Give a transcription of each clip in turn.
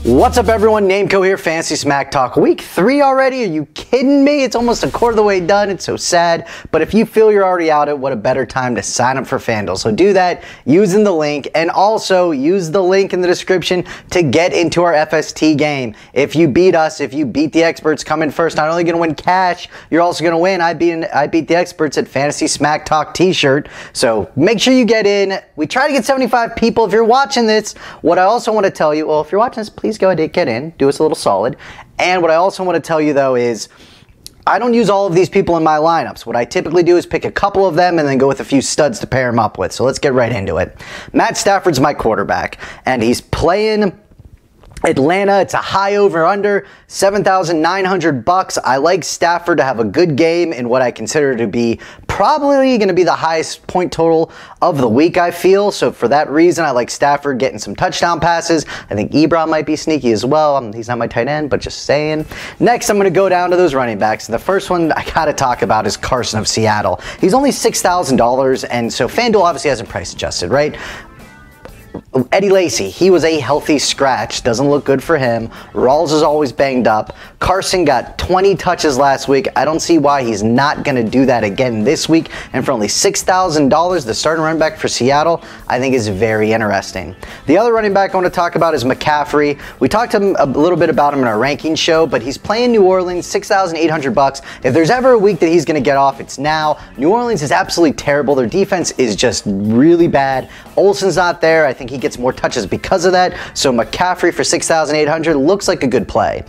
What's up everyone, Nameco here, Fantasy Smack Talk. Week 3 already? Are you kidding me? It's almost a quarter of the way done. It's so sad. But if you feel you're already out, what a better time to sign up for FanDuel. So do that using the link, and also use the link in the description to get into our FST game. If you beat us, if you beat the experts, come in first. Not only going to win cash, you're also going to win. I beat the experts at Fantasy Smack Talk t-shirt. So make sure you get in. We try to get 75 people. If you're watching this, what I also want to tell you, well, if you're watching this, please go ahead and get in. Do us a little solid. And what I also want to tell you, though, is I don't use all of these people in my lineups. What I typically do is pick a couple of them and then go with a few studs to pair them up with. So let's get right into it. Matt Stafford's my quarterback, and he's playing Atlanta. It's a high over-under, 7,900 bucks. I like Stafford to have a good game in what I consider to be probably going to be the highest point total of the week, I feel. So for that reason, I like Stafford getting some touchdown passes. I think Engram might be sneaky as well. He's not my tight end, but just saying. Next, I'm going to go down to those running backs. The first one I got to talk about is Carson of Seattle. He's only $6,000, and so FanDuel obviously hasn't price adjusted, right? Eddie Lacy, he was a healthy scratch. Doesn't look good for him. Rawls is always banged up. Carson got 20 touches last week. I don't see why he's not going to do that again this week. And for only $6,000, the starting running back for Seattle, I think is very interesting. The other running back I want to talk about is McCaffrey. We talked to him a little bit about him in our ranking show, but he's playing New Orleans, 6,800 bucks. If there's ever a week that he's going to get off, it's now. New Orleans is absolutely terrible. Their defense is just really bad. Olsen's not there. I think he gets more touches because of that. So McCaffrey for 6,800 looks like a good play.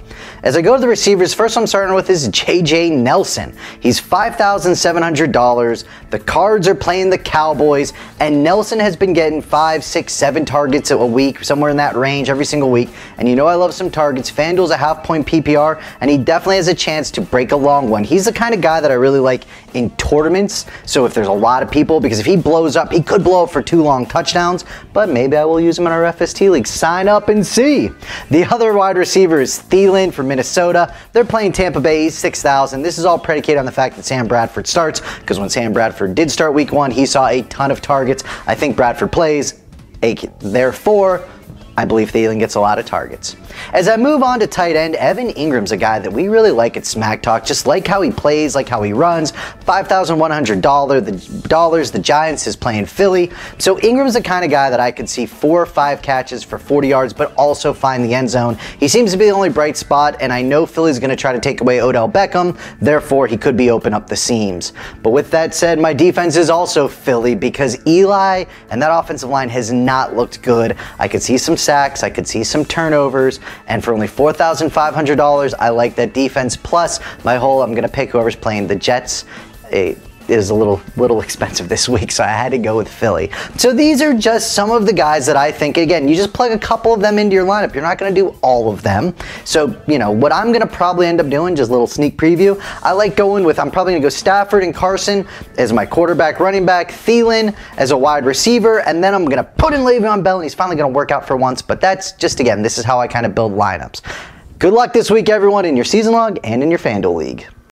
As I go to the receivers, first I'm starting with is J.J. Nelson. He's $5,700. The Cards are playing the Cowboys, and Nelson has been getting 5, 6, 7 targets a week, somewhere in that range every single week. And you know I love some targets. FanDuel's a half-point PPR, and he definitely has a chance to break a long one. He's the kind of guy that I really like in tournaments. So if there's a lot of people, because if he blows up, he could blow up for 2 long touchdowns, but maybe I will use him in our FST league. Sign up and see. The other wide receiver is Thielen for Minnesota. They're playing Tampa Bay. He's 6,000. This is all predicated on the fact that Sam Bradford starts, because when Sam Bradford did start week 1, he saw a ton of targets. I think Bradford plays. Therefore, I believe Thielen gets a lot of targets. As I move on to tight end, Evan Ingram's a guy that we really like at Smack Talk. Just like how he plays, like how he runs. $5,100. The Giants is playing Philly. So Ingram's the kind of guy that I could see 4 or 5 catches for 40 yards, but also find the end zone. He seems to be the only bright spot, and I know Philly's going to try to take away Odell Beckham. Therefore, he could be open up the seams. But with that said, my defense is also Philly, because Eli and that offensive line has not looked good. I could see some sacks. I could see some turnovers. And for only $4,500, I like that defense. Plus, my whole, I'm going to pick whoever's playing the Jets. It is a little expensive this week, so I had to go with Philly. So these are just some of the guys that I think, again, you just plug a couple of them into your lineup. You're not going to do all of them. So, you know, what I'm going to probably end up doing, just a little sneak preview, I like going with, I'm probably going to go Stafford and Carson as my quarterback, running back, Thielen as a wide receiver, and then I'm going to put in Le'Veon Bell, and he's finally going to work out for once. But that's just, again, this is how I kind of build lineups. Good luck this week, everyone, in your season log and in your FanDuel league.